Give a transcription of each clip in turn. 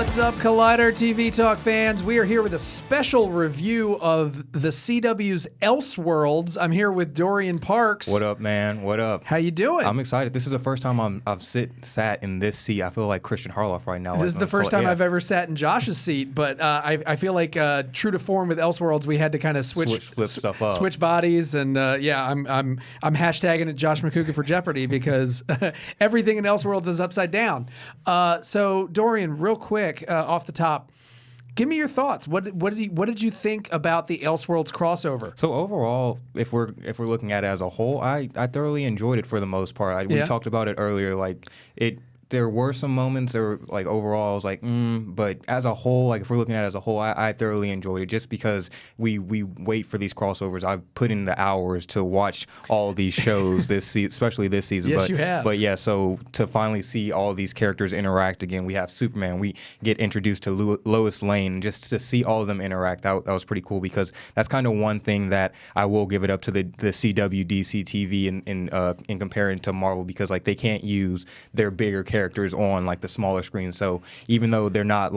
What's up, Collider TV Talk fans? We are here with a special review of the CW's Elseworlds. I'm here with Dorian Parks. What up, man? What up? How you doing? I'm excited. This is the first time I've sat in this seat. I feel like Christian Harloff right now. This is the first time I've ever sat in Josh's seat, but I feel like true to form with Elseworlds, we had to kind of flip stuff up, switch bodies, and I'm hashtagging it Josh McCougar for Jeopardy because everything in Elseworlds is upside down. So Dorian, real quick, off the top, give me your thoughts. What did you think about the Elseworlds crossover? So overall, if we're looking at it as a whole, I thoroughly enjoyed it for the most part. We talked about it earlier. There were some moments that were like overall I was like, but as a whole, like if we're looking at it as a whole, I thoroughly enjoyed it just because we wait for these crossovers. I've put in the hours to watch all these shows especially this season. Yes, you have. But yeah, so to finally see all these characters interact again, we have Superman, we get introduced to Lois Lane, just to see all of them interact, that was pretty cool because that's kind of one thing that I will give it up to the CW DCTV in comparing to Marvel because like they can't use their bigger characters on like the smaller screen. So even though they're not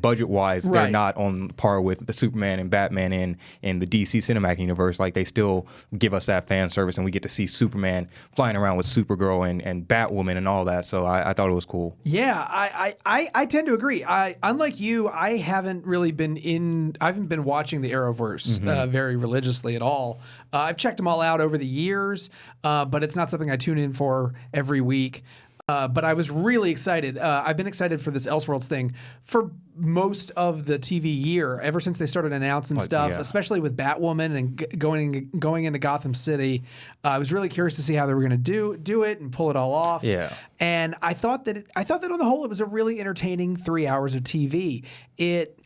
budget wise, right, they're not on par with the Superman and Batman in the DC cinematic universe. Like they still give us that fan service, and we get to see Superman flying around with Supergirl and Batwoman and all that. So I thought it was cool. Yeah, I tend to agree. Unlike you, I haven't been watching the Arrowverse very religiously at all. I've checked them all out over the years, but it's not something I tune in for every week. But I was really excited. I've been excited for this Elseworlds thing for most of the TV year, ever since they started announcing stuff, especially with Batwoman and going into Gotham City. I was really curious to see how they were going to do it and pull it all off. Yeah. And I thought that on the whole, it was a really entertaining 3 hours of TV. It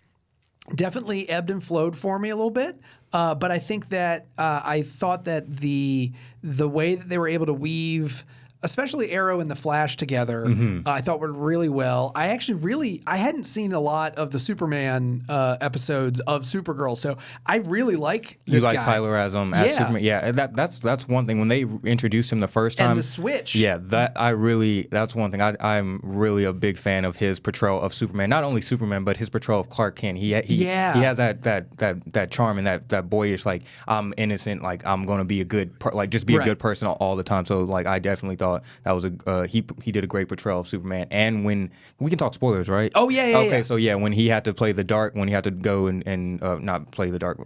definitely ebbed and flowed for me a little bit. But I think that I thought that the way that they were able to weave, especially Arrow and the Flash together, I thought worked really well. I hadn't seen a lot of the Superman episodes of Supergirl, so I really like this guy. You like Tyler as Superman? Yeah, that's one thing. When they introduced him the first time, and the switch. Yeah, that's one thing. I'm really a big fan of his portrayal of Superman. Not only Superman, but his portrayal of Clark Kent. He has that charm and that boyish, like I'm innocent, like I'm gonna be a good a good person all the time. So like I definitely thought that was he did a great portrayal of Superman. And when we can talk spoilers, right? Oh yeah. Okay, so yeah, when he had to play the dark, when he had to go and not play the dark,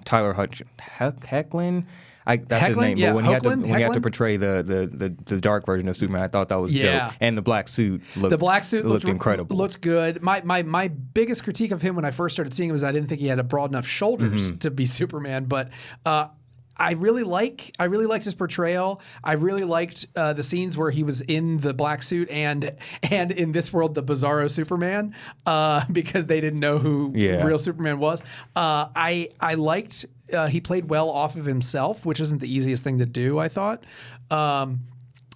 Tyler Hoechlin. That's his name. Yeah, but when he had to portray the dark version of Superman, I thought that was dope. And the black suit looked incredible. Looked good. My biggest critique of him when I first started seeing him was I didn't think he had a broad enough shoulders to be Superman, but I really liked his portrayal. I really liked the scenes where he was in the black suit and in this world the Bizarro Superman because they didn't know who real Superman was. I liked he played well off of himself, which isn't the easiest thing to do, I thought. I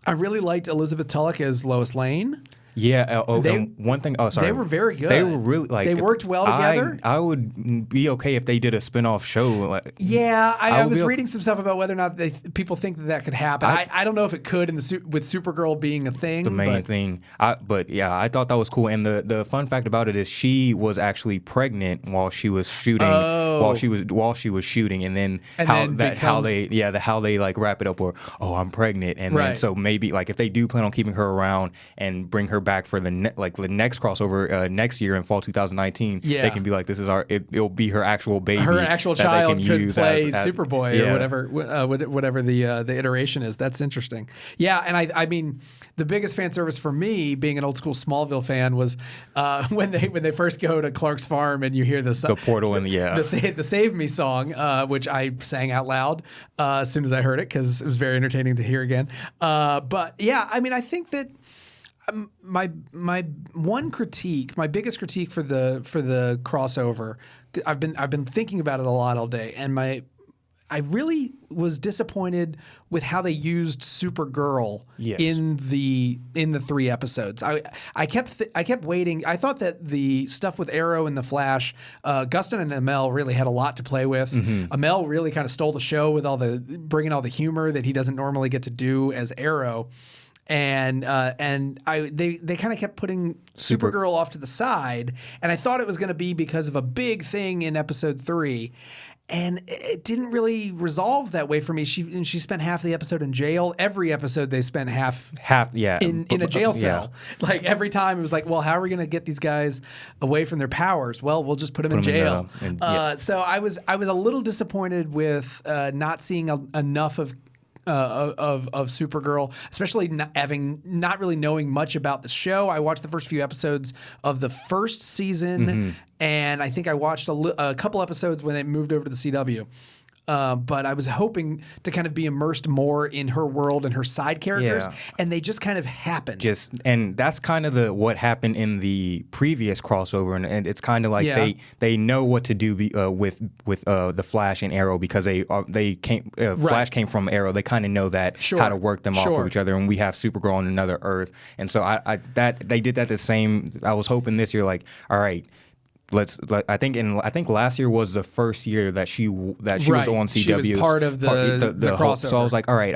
really liked Elizabeth Tulloch as Lois Lane. Yeah. One thing. Oh, sorry. They were very good. They were really like. They worked well together. I would be okay if they did a spinoff show. I was reading some stuff about whether or not people think that could happen. I don't know if it could with Supergirl being a thing. The main thing. But yeah, I thought that was cool. And the fun fact about it is she was actually pregnant while she was shooting. While she was shooting, and then how they like wrap it up or I'm pregnant, and then so maybe like if they do plan on keeping her around and bring her back for the next crossover next year in fall 2019, they can be like, this is it'll be her actual baby, her actual child could play Superboy or whatever the iteration is. That's interesting. Yeah, and I mean the biggest fan service for me, being an old school Smallville fan, was when they first go to Clark's farm and you hear the portal and the Save Me song, which I sang out loud as soon as I heard it because it was very entertaining to hear again. But yeah, I mean I think that. My biggest critique for the crossover, I've been thinking about it a lot all day, and I really was disappointed with how they used Supergirl in the 3 episodes. I kept waiting. I thought that the stuff with Arrow and the Flash, Gustin and Amell really had a lot to play with. Amell really kind of stole the show with bringing all the humor that he doesn't normally get to do as Arrow. and they kind of kept putting Supergirl off to the side, and I thought it was going to be because of a big thing in episode 3. And it didn't really resolve that way for me. She spent half the episode in jail. Every episode they spent half in a jail cell. Yeah. Like every time it was like, well, how are we going to get these guys away from their powers? Well, we'll just put them in jail. So I was a little disappointed with not seeing enough of Supergirl, especially not really knowing much about the show. I watched the first few episodes of the first season, and I think I watched a couple episodes when it moved over to the CW. But I was hoping to kind of be immersed more in her world and her side characters, and they just kind of happened. And that's kind of what happened in the previous crossover, and it's kind of like they know what to do with the Flash and Arrow because Flash came from Arrow. They kind of know that how to work them off of each other, and we have Supergirl on another Earth, and so they did that the same. I was hoping this year, like, all right. I think last year was the first year that she was on CW. She was part of the crossover. So I was like, all right,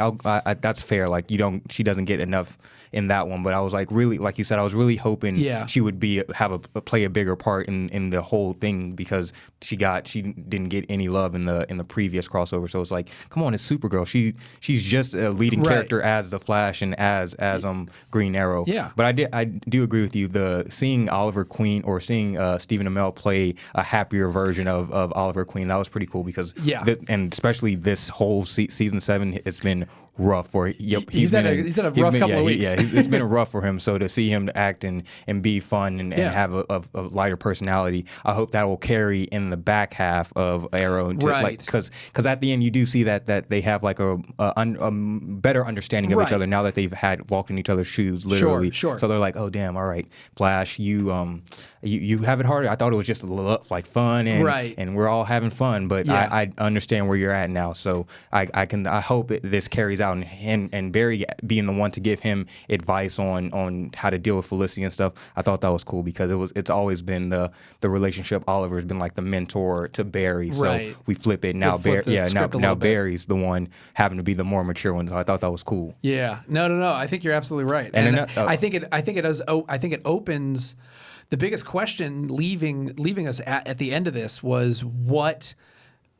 that's fair. Like she doesn't get enough in that one, but I was like, really, like you said, I was really hoping she would play a bigger part in the whole thing because she didn't get any love in the previous crossover. So it's like, come on, it's Supergirl. She's just a leading character as the Flash and as Green Arrow. Yeah. But I do agree with you. Seeing Oliver Queen or seeing Stephen Amell play a happier version of Oliver Queen, that was pretty cool because and especially this whole season 7, it's been rough for he's had a rough couple of weeks. It's been rough for him. So to see him act and be fun and have a lighter personality, I hope that will carry in the back half of Arrow. Because at the end you do see that they have like a better understanding of each other now that they've walked in each other's shoes literally. Sure. So they're like, oh damn, all right, Flash, you have it harder. I thought it was just like fun and we're all having fun, but I understand where you're at now. So I hope this carries out and Barry being the one to give him advice on how to deal with Felicity and stuff. I thought that was cool because it's always been the relationship. Oliver's been like the mentor to Barry, so we flip it now. Now Barry's the one having to be the more mature one. So I thought that was cool. Yeah, no. I think you're absolutely right, and I think it does. I think it opens. The biggest question leaving us at the end of this was what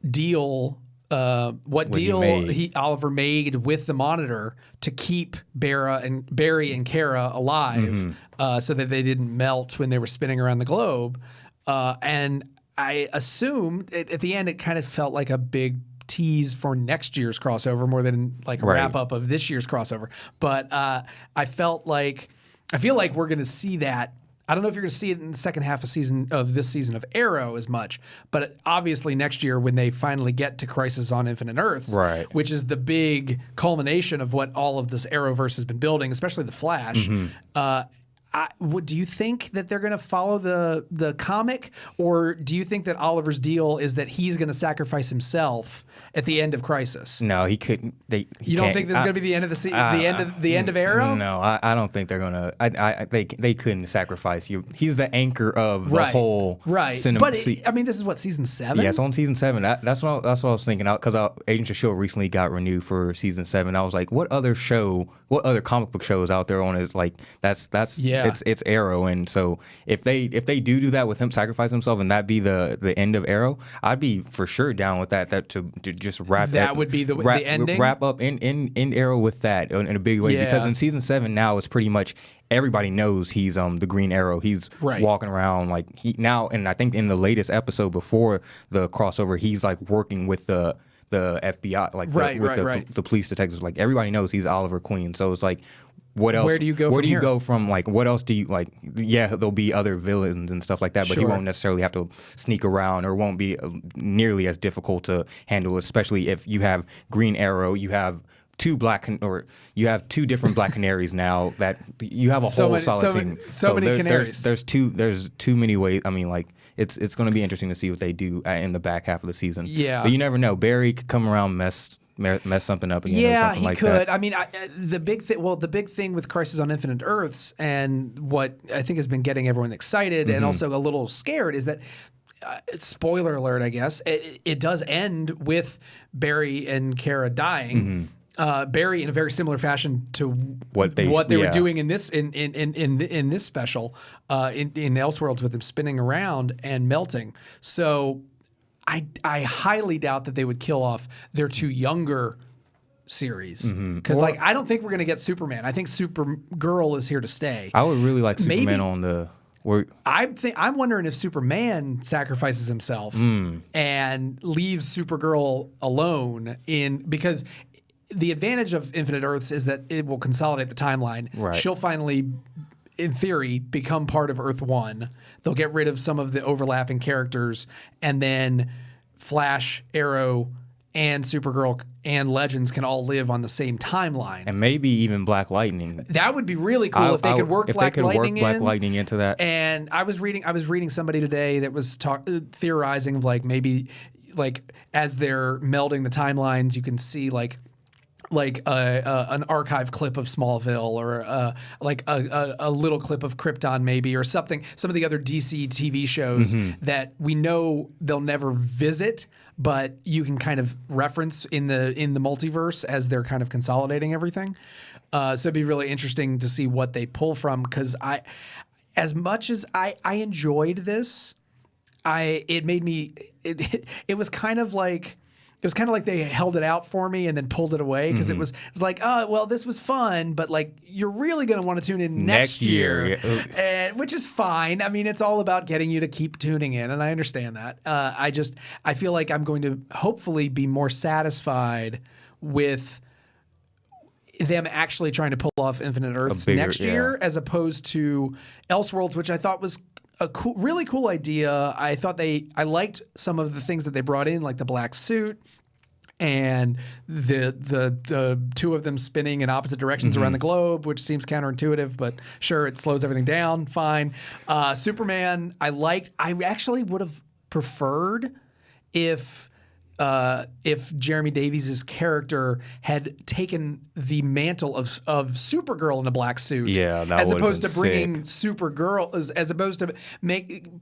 deal Oliver made with the Monitor to keep Barry and Kara alive, so that they didn't melt when they were spinning around the globe. And I assume at the end it kind of felt like a big tease for next year's crossover more than like a wrap up of this year's crossover. But I feel like we're going to see that. I don't know if you're going to see it in the second half of this season of Arrow as much, but obviously next year when they finally get to Crisis on Infinite Earths, which is the big culmination of what all of this Arrowverse has been building, especially the Flash. Do you think that they're going to follow the comic, or do you think that Oliver's deal is that he's going to sacrifice himself at the end of Crisis? No, he couldn't. You don't think this is going to be the end of the end of Arrow? No, I don't think they're going to. They couldn't sacrifice you. He's the anchor of the whole cinema. But this is what, season 7? Yeah, it's on season 7. That's what I was thinking. Because Agents of S.H.I.E.L.D. recently got renewed for season 7. I was like, what other comic book shows out there on is like that's it's Arrow. And so if they do that with him sacrifice himself and that be the end of Arrow, I'd be for sure down with that to just wrap that would be the ending, wrap up in Arrow with that in a big way, because in season 7 now it's pretty much everybody knows he's the Green Arrow. He's walking around like now, and I think in the latest episode before the crossover, he's like working with the FBI, like the police detectives. Like everybody knows he's Oliver Queen. So it's like, what else? Where do you go? Where do you go from? Like, what else do you like? Yeah, there'll be other villains and stuff like that, but he won't necessarily have to sneak around, or won't be nearly as difficult to handle. Especially if you have Green Arrow, you have two different Black Canaries now. That you have a whole solid team. So many canaries. There's too many ways. I mean, like it's going to be interesting to see what they do in the back half of the season. Yeah, but you never know. Barry could come around, mess something up again. Yeah, or something he could. I mean, the big thing with Crisis on Infinite Earths, and what I think has been getting everyone excited and also a little scared, is that spoiler alert, I guess it does end with Barry and Kara dying. Barry in a very similar fashion to what they were doing in this in this special in Elseworlds with him spinning around and melting. So I highly doubt that they would kill off their 2 younger series because I don't think we're gonna get Superman. I think Supergirl is here to stay. I would really like Superman on the. I'm wondering if Superman sacrifices himself and leaves Supergirl alone because the advantage of Infinite Earths is that it will consolidate the timeline. Right. She'll finally, in theory, become part of Earth 1. They'll get rid of some of the overlapping characters, and then Flash, Arrow, and Supergirl and Legends can all live on the same timeline. And maybe even Black Lightning. That would be really cool if they could work Black Lightning into that. And I was reading somebody today that was theorizing of maybe as they're melding the timelines, you can see an archive clip of Smallville or a little clip of Krypton maybe or something. Some of the other DC TV shows that we know they'll never visit, but you can kind of reference in the multiverse as they're kind of consolidating everything. So it'd be really interesting to see what they pull from because as much as I enjoyed this, it was kind of like. It was kind of like they held it out for me and then pulled it away because it was like, oh, well, this was fun, but you're really going to want to tune in next year, which is fine. I mean, it's all about getting you to keep tuning in, and I understand that. I feel like I'm going to hopefully be more satisfied with them actually trying to pull off Infinite Earths next year as opposed to Elseworlds, which I thought was a really cool idea. I thought I liked some of the things that they brought in, like the black suit and the 2 of them spinning in opposite directions around the globe, which seems counterintuitive, but sure, it slows everything down. Fine. Superman, I liked. I actually would have preferred if Jeremy Davies' character had taken the mantle of Supergirl in a black suit, that as opposed to sick. bringing Supergirl, as opposed to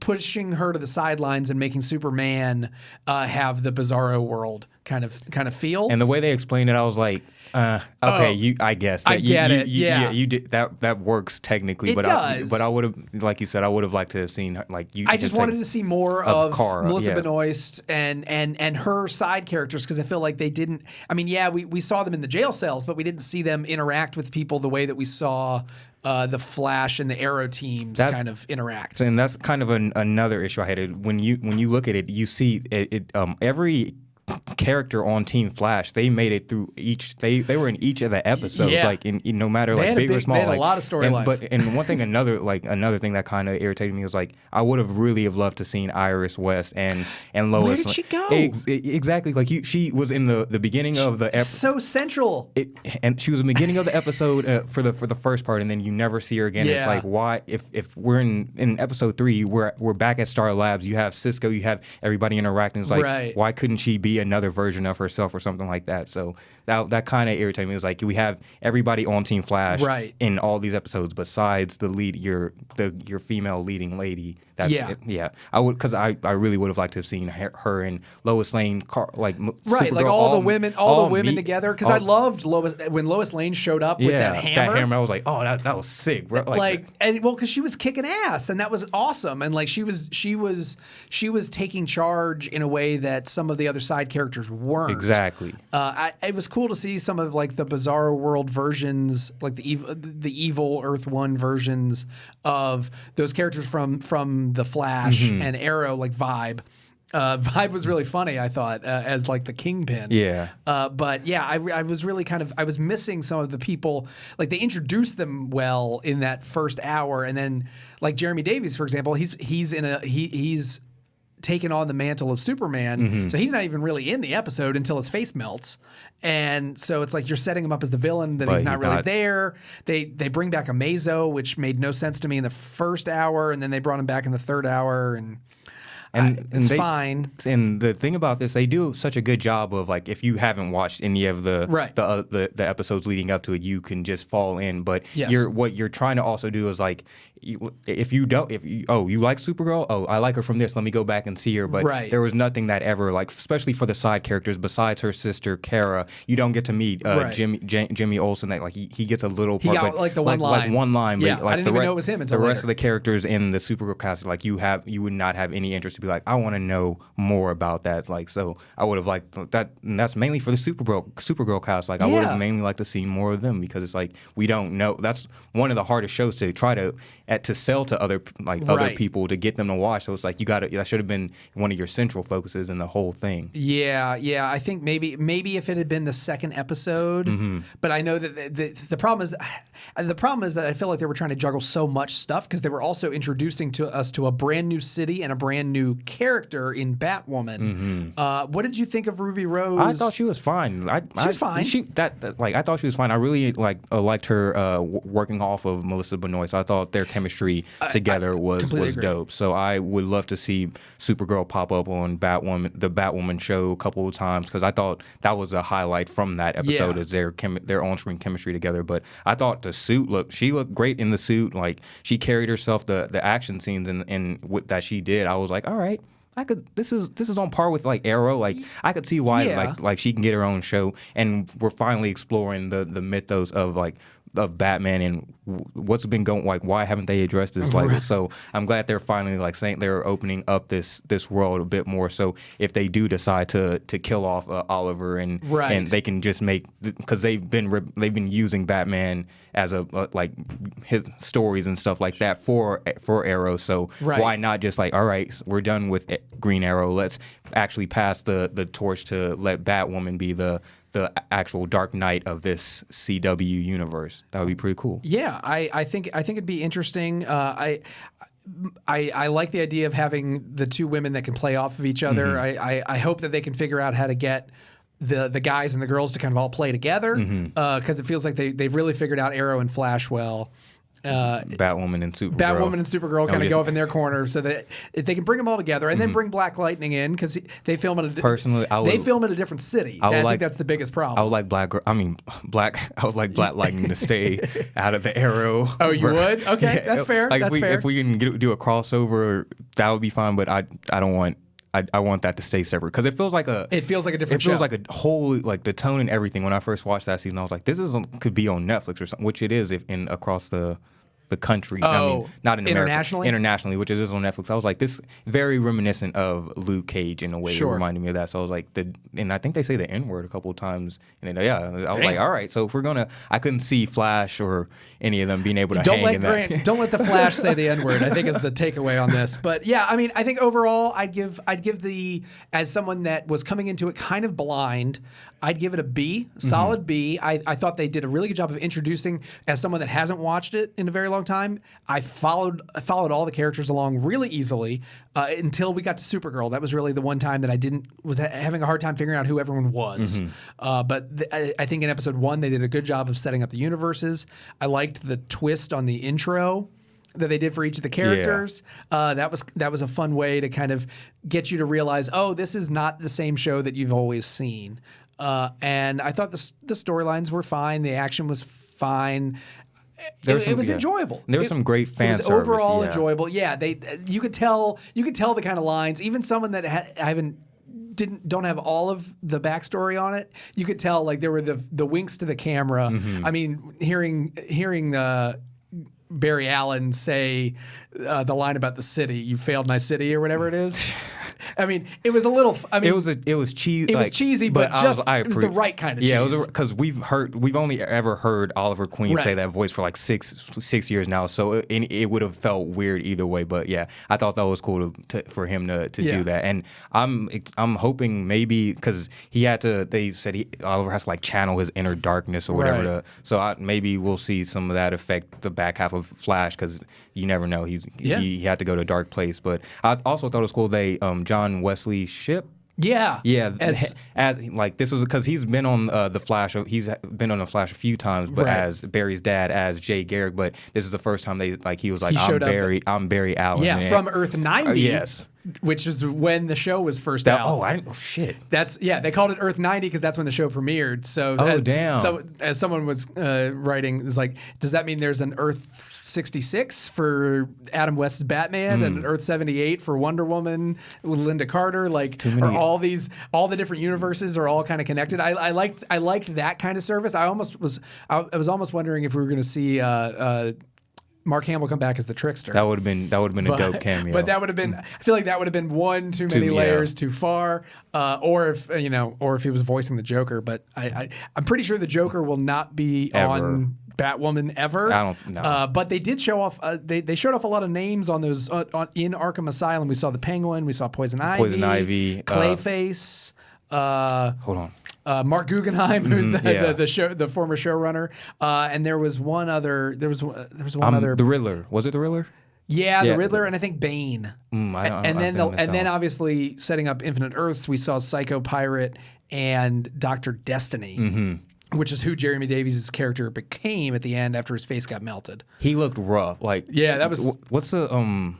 pushing her to the sidelines and making Superman have the Bizarro world kind of feel. And the way they explained it, I was like, okay, I guess I get it. You did that works technically, but does. I would have, like you said, I would have liked to have seen I just wanted to see more of Kara, Melissa Benoist and her side characters because I feel like they didn't. I mean, we saw them in the jail cells, but we didn't see them interact with people the way that we saw the Flash and the Arrow teams kind of interact. And that's kind of another issue I had. When you look at it, you see every character on Team Flash, they made it through each. They were in each of the episodes, in no matter big or small. They had a lot of storylines. And one thing, another thing that kind of irritated me was I would have really loved to seen Iris West and Lois. Where did she go? Exactly. She was in the beginning of the episode. So central. And she was in the beginning of the episode for the first part, and then you never see her again. Yeah. It's like, why? If we're in episode 3, we're back at Star Labs. You have Cisco. You have everybody interacting. It's like, why couldn't she be another version of herself or something like that? So that kind of irritated me. It was like, we have everybody on Team Flash in all these episodes besides the lead, your female leading lady. I would, because I really would have liked to have seen her and Lois Lane, Supergirl, all the women together. Because I loved Lois when Lois Lane showed up with that hammer. That hammer, I was like, oh, that was sick, bro. Because she was kicking ass, and that was awesome. And she was taking charge in a way that some of the other side characters weren't. Exactly. It was cool to see some of the Bizarro World versions, like the evil Earth 1 versions of those characters from the Flash and Arrow, Vibe. Vibe was really funny, I thought, as the Kingpin. Yeah. But yeah, I was really I was missing some of the people. They introduced them well in that first hour, and then Jeremy Davies, for example, he's taken on the mantle of Superman, so he's not even really in the episode until his face melts, and so it's you're setting him up as the villain that he's not really there. They bring back Amazo, which made no sense to me in the first hour, and then they brought him back in the third hour, and it's fine. And the thing about this, they do such a good job of if you haven't watched any of the episodes leading up to it, you can just fall in. But what you're trying to also do is if you like Supergirl, I like her from this, let me go back and see her. But there was nothing that ever, like, especially for the side characters besides her sister Kara, you don't get to meet Jimmy Olsen. Like he gets a little part, he got like the one line. Like one line. Yeah, but, like, I didn't even know it was him until the later. rest of the characters in the Supergirl cast, like you would not have any interest to be like, I want to know more about that. Like, so I would have liked that, and that's mainly for the Supergirl cast. Like I would have mainly liked to see more of them, because it's like we don't know. That's one of the hardest shows to try to sell to other people, to get them to watch. So it's like that should have been one of your central focuses in the whole thing. Yeah. I think maybe if it had been the second episode, but I know that the problem is that I feel like they were trying to juggle so much stuff, because they were also introducing to us to a brand new city and a brand new character in Batwoman. What did you think of Ruby Rose? I thought she was fine. She was fine. I thought she was fine. I really liked her working off of Melissa Benoist. I thought their chemistry together was dope. So I would love to see Supergirl pop up on the Batwoman show a couple of times, because I thought that was a highlight from that episode, is their on-screen chemistry together. But I thought she looked great in the suit. Like, she carried herself, the action scenes that she did. I was like, all right, this is on par with like Arrow. Like, I could see why like she can get her own show, and we're finally exploring the mythos of Batman and what's been going, like, why haven't they addressed this? Like, so I'm glad they're finally like saying they're opening up this world a bit more. So if they do decide to kill off Oliver and they can just make, because they've been using Batman as like his stories and stuff like that for Arrow. So why not just like, all right, we're done with Green Arrow. Let's actually pass the torch to let Batwoman be the actual Dark Knight of this CW universe. That would be pretty cool. Yeah, I think it'd be interesting. I like the idea of having the two women that can play off of each other. I hope that they can figure out how to get the guys and the girls to kind of all play together, because it feels like they've really figured out Arrow and Flash well. Batwoman and Supergirl kind of go up in their corner, so that if they can bring them all together, and then bring Black Lightning in, because they film in a different city. I think that's the biggest problem. I would like Black Lightning to stay out of the Arrow. Oh, you would? Okay, that's fair. Like, if we can do a crossover, that would be fine. But I don't want. I want that to stay separate, because it feels like a different show. It feels like a whole, like, the tone and everything. When I first watched that season, I was like, this could be on Netflix or something, which it is across the country. I mean, not in internationally? Internationally, which it is on Netflix. I was like, this very reminiscent of Luke Cage in a way. It reminded me of that. So I was like, and I think they say the N-word a couple of times. And I was like, all right, so if we're gonna, I couldn't see Flash or any of them being able to hang in that. Don't let the Flash say the N-word, I think, is the takeaway on this. But yeah, I mean, I think overall, I'd give as someone that was coming into it kind of blind, I'd give it a B, solid B. I thought they did a really good job of introducing, as someone that hasn't watched it in a very long time, I followed all the characters along really easily until we got to Supergirl. That was really the one time that I was having a hard time figuring out who everyone was. But I think in episode 1 they did a good job of setting up the universes. I liked the twist on the intro that they did for each of the characters. That was a fun way to kind of get you to realize, oh, this is not the same show that you've always seen. And I thought the storylines were fine. The action was fine. It was enjoyable. There was some great fan service. It was overall enjoyable. Yeah, you could tell the kind of lines. Even someone that don't have all of the backstory on it, you could tell, like, there were the winks to the camera. I mean, hearing Barry Allen say the line about the city, "You failed my city," or whatever it is. I mean, it was a little. I mean, it was cheesy. It was cheesy, but it was the right kind of cheese. Yeah, it was, because we've only ever heard Oliver Queen say that voice for like six years now, so it would have felt weird either way. But yeah, I thought that was cool for him to do that, and I'm hoping maybe, because they said Oliver has to like channel his inner darkness or whatever. So maybe we'll see some of that affect the back half of Flash, because you never know. He had to go to a dark place. But I also thought it was cool they John Wesley Shipp. Yeah. As like, this was because he's been on the Flash. He's been on the Flash a few times, but as Barry's dad, as Jay Garrick. But this is the first time he was like, I'm Barry Allen. Yeah, from Earth 90. Yes. which is when the show was first out. Oh, I didn't. Oh, shit. They called it Earth 90 because that's when the show premiered. So, as someone was writing, it's like, does that mean there's an Earth 66 for Adam West's Batman and an Earth 78 for Wonder Woman with Linda Carter? Like, are all the different universes are all kind of connected? I liked that kind of service. I was almost wondering if we were going to see Mark Hamill come back as the Trickster. That would have been a dope cameo. But that would have been. I feel like that would have been one too many layers too far. Or if he was voicing the Joker. But I'm pretty sure the Joker will not be on Batwoman ever. I don't know. But they did show off. They showed off a lot of names on those in Arkham Asylum. We saw the Penguin. We saw Poison Ivy. Clayface. Hold on. Mark Guggenheim, who's the former showrunner, and there was one other. There was one other. The Riddler. Was it the Riddler? Yeah, the Riddler, and I think Bane. And then obviously setting up Infinite Earths, we saw Psycho Pirate and Dr. Destiny, which is who Jeremy Davies' character became at the end after his face got melted. He looked rough. Like, yeah, that was. What's the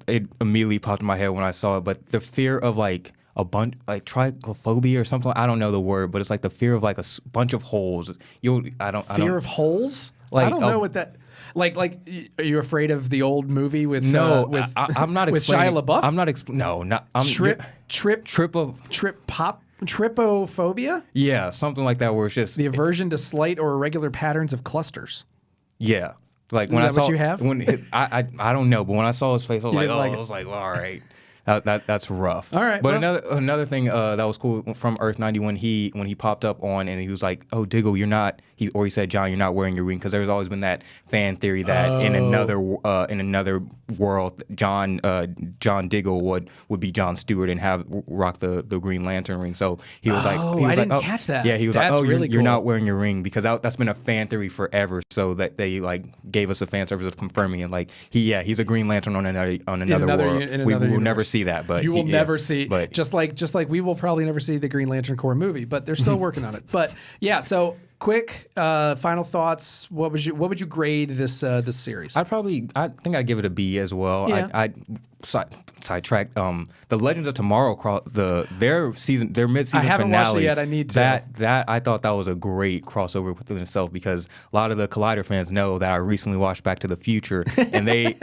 it immediately popped in my head when I saw it, but the fear of like a bunch, like trypophobia or something. I don't know the word, but it's like the fear of like a bunch of holes. Fear of holes? Like, I don't know what that. Like, are you afraid of the old movie with I'm not with Shia LaBeouf? I'm not Tripophobia? Yeah, something like that, where it's just the aversion to slight or irregular patterns of clusters. Yeah, like when I saw what you have. I don't know, but when I saw his face, I was like, well, all right. That's rough. All right. But another thing that was cool from Earth 90 when he popped up on and he was like, "Oh, Diggle, you're not." He said, "John, you're not wearing your ring," because there's always been that fan theory that in another world, John Diggle would be John Stewart and rock the Green Lantern ring. So he was like, I didn't catch that. Yeah, he was that's like, really you're not wearing your ring, because that's been a fan theory forever. So that they like gave us a fan service of confirming it. Like he's a Green Lantern on another world. We will never see that, but you will never see. But just like we will probably never see the Green Lantern Corps movie, but they're still working on it. But yeah, so quick final thoughts. What would you grade this series? I think I'd give it a B as well. Yeah. I sidetracked. The Legends of Tomorrow, their mid-season finale. I haven't watched it yet. I need to. That I thought that was a great crossover within itself, because a lot of the Collider fans know that I recently watched Back to the Future, and they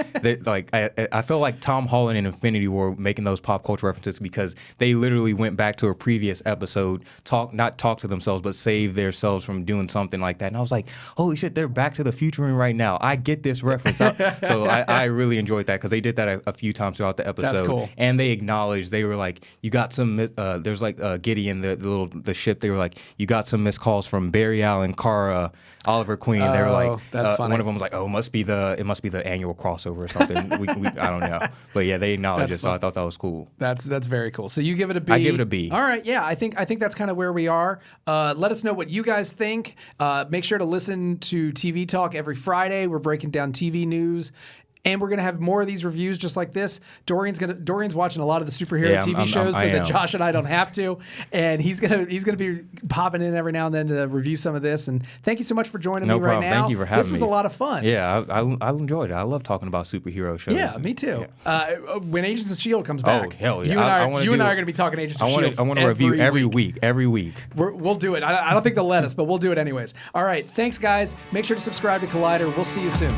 like I feel like Tom Holland and Infinity War making those pop culture references, because they literally went back to a previous episode, not talk to themselves, but save themselves from doing something like that. And I was like, holy shit, they're Back to the Future right now. I get this reference. So I really enjoyed that, because they did that a few times throughout the episode. That's cool. And they acknowledged, they were like, you got some there's like Gideon, the ship, they were like, you got some missed calls from Barry Allen, Kara, Oliver Queen. They were like, that's funny. One of them was like, it must be the annual crossover or something. I don't know, but yeah, they acknowledged it, so I thought that was cool. That's very cool. So you give it a B. I give it a B. All right, yeah, I think that's kind of where we are. Let us know what you guys think. Make sure to listen to TV Talk every Friday. We're breaking down TV news. And we're gonna have more of these reviews just like this. Dorian's watching a lot of the superhero TV shows so that Josh and I don't have to. And he's gonna be popping in every now and then to review some of this. And thank you so much for joining me right now. Thank you for having me. This was a lot of fun. Yeah, I enjoyed it. I love talking about superhero shows. Yeah, me too. Yeah. When Agents of S.H.I.E.L.D. comes back, oh hell yeah! You and I are gonna be talking Agents of S.H.I.E.L.D. I want to review every week. We'll do it. I don't think they'll let us, but we'll do it anyways. All right, thanks guys. Make sure to subscribe to Collider. We'll see you soon.